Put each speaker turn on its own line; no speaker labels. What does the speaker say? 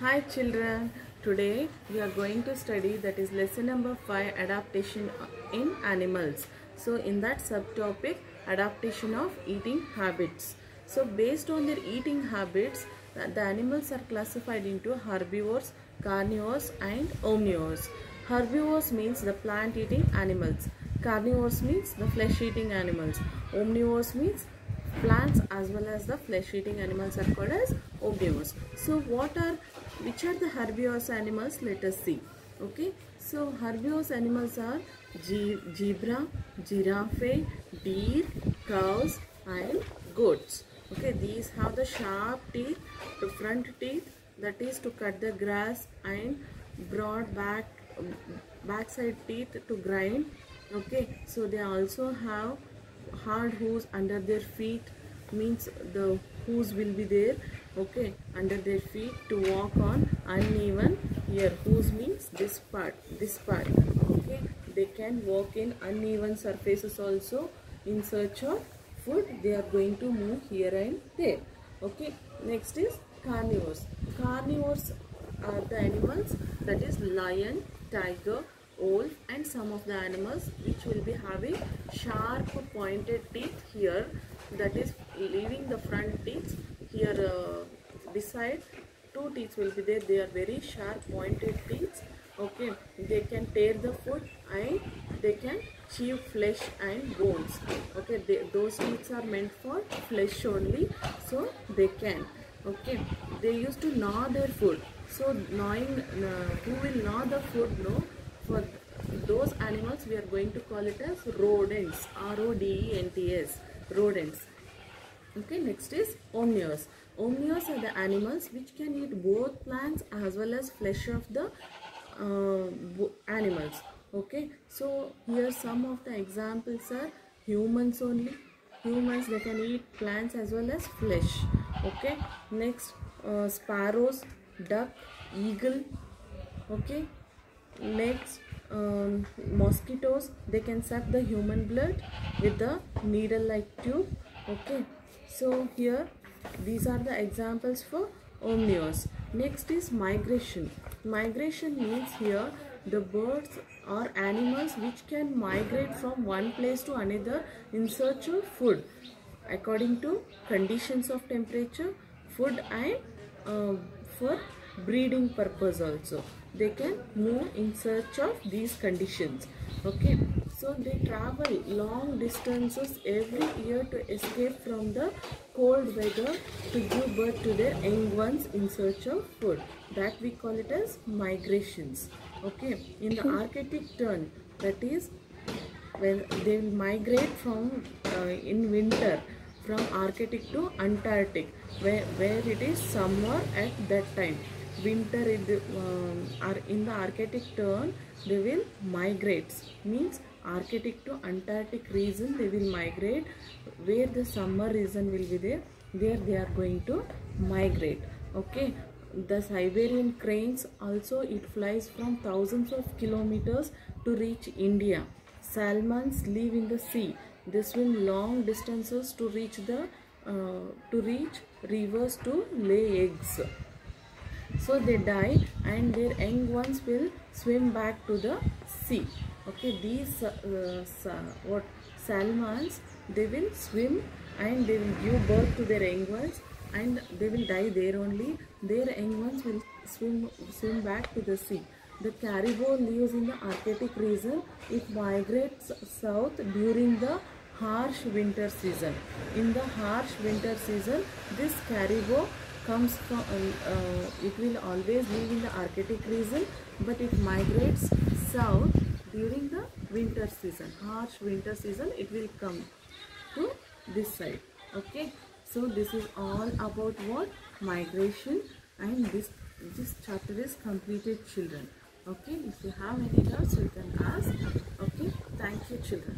Hi children, today we are going to study that is lesson number 5, adaptation in animals. So in that subtopic, adaptation of eating habits. So based on their eating habits, the animals are classified into herbivores, carnivores and omnivores. Herbivores means the plant eating animals. Carnivores means the flesh eating animals. Omnivores means plants as well as the flesh eating animals are called as omnivores. So which are the herbivorous animals? Let us see. Okay, so herbivorous animals are zebra, giraffe, deer, cows and goats. Okay, these have the sharp teeth, the front teeth, that is to cut the grass, and broad backside teeth to grind. Okay, so they also have hard hooves under their feet, means the hooves will be there, okay, under their feet to walk on uneven. Here hooves means this part, okay. They can walk in uneven surfaces also in search of food. They are going to move here and there. Okay, next is carnivores. Carnivores are the animals, that is lion, tiger, wolf and some of the animals which will be having sharp pointed teeth here, that is leaving the front teeth here. Beside two teeth will be there, they are very sharp pointed teeth. Okay, they can tear the food and they can chew flesh and bones. Okay, those teeth are meant for flesh only, so they can. Okay, they used to gnaw their food. So gnawing, who will gnaw the food? No, for those animals we are going to call it as rodents. R-O-D-E-N-T-S, rodents. Okay, next is omnivores. Omnivores are the animals which can eat both plants as well as flesh of the animals. Okay, so here some of the examples are humans only. Humans, they can eat plants as well as flesh. Okay, next sparrows, duck, eagle. Okay, next mosquitoes, they can suck the human blood with the needle like tube. Okay, so here these are the examples for omnivores. Next is migration. Migration means here the birds or animals which can migrate from one place to another in search of food according to conditions of temperature, food and for breeding purpose also. They can move in search of these conditions. Okay, so they travel long distances every year to escape from the cold weather to give birth to their young ones in search of food. That we call it as migrations. Okay, in the Arctic turn, that is when they will migrate from in winter from Arctic to Antarctic, where it is summer at that time. Winter in the Arctic turn, they will migrate, means Arctic to Antarctic region they will migrate. Where the summer region will be there they are going to migrate. Okay, the Siberian cranes also, it flies from thousands of kilometers to reach India. Salmons live in the sea. They swim long distances to reach rivers to lay eggs. So they die and their young ones will swim back to the sea. Okay, these salmons, they will swim and they will give birth to their young ones and they will die there only. Their young ones will swim back to the sea. The caribou lives in the Arctic region. It migrates south during the harsh winter season. In the harsh winter season, this caribou comes from it will always live in the Arctic region, but it migrates south during the winter season. Harsh winter season, it will come to this side. Okay, so this is all about what? Migration, and this chapter is completed, children. Okay, if you have any doubts you can ask. Okay, thank you, children.